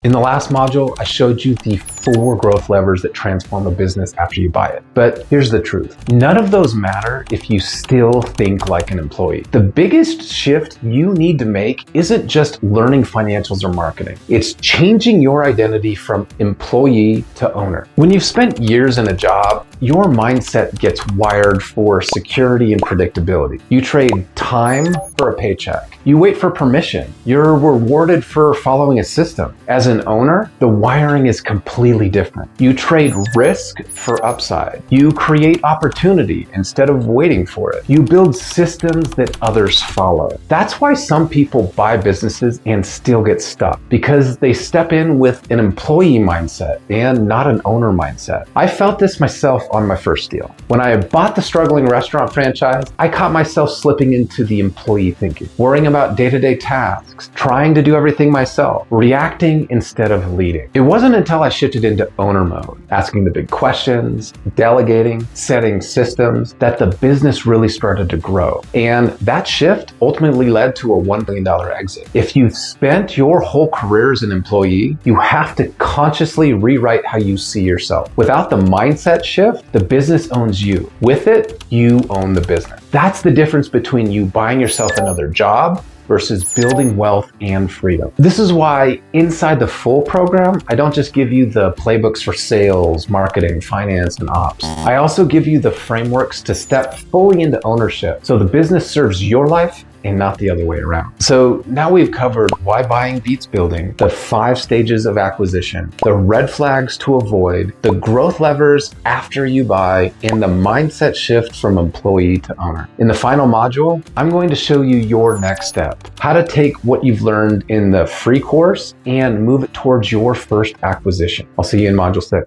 In the last module, I showed you the 4 growth levers that transform a business after you buy it. But here's the truth. None of those matter if you still think like an employee. The biggest shift you need to make isn't just learning financials or marketing. It's changing your identity from employee to owner. When you've spent years in a job, your mindset gets wired for security and predictability. You trade time for a paycheck. You wait for permission. You're rewarded for following a system. As an owner, the wiring is completely different. You trade risk for upside. You create opportunity instead of waiting for it. You build systems that others follow. That's why some people buy businesses and still get stuck, because they step in with an employee mindset and not an owner mindset. I felt this myself on my first deal. When I bought the struggling restaurant franchise, I caught myself slipping into the employee thinking, worrying about day-to-day tasks, trying to do everything myself, reacting instead of leading. It wasn't until I shifted into owner mode, asking the big questions, delegating, setting systems, that the business really started to grow. And that shift ultimately led to a $1 billion exit. If you've spent your whole career as an employee, you have to consciously rewrite how you see yourself. Without the mindset shift, the business owns you. With it, you own the business. That's the difference between you buying yourself another job versus building wealth and freedom. This is why inside the full program, I don't just give you the playbooks for sales, marketing, finance, and ops. I also give you the frameworks to step fully into ownership so the business serves your life and not the other way around. So now we've covered why buying beats building, the 5 stages of acquisition, the red flags to avoid, the growth levers after you buy, and the mindset shift from employee to owner. In the final module, I'm going to show you your next step, how to take what you've learned in the free course and move it towards your first acquisition. I'll see you in module 6.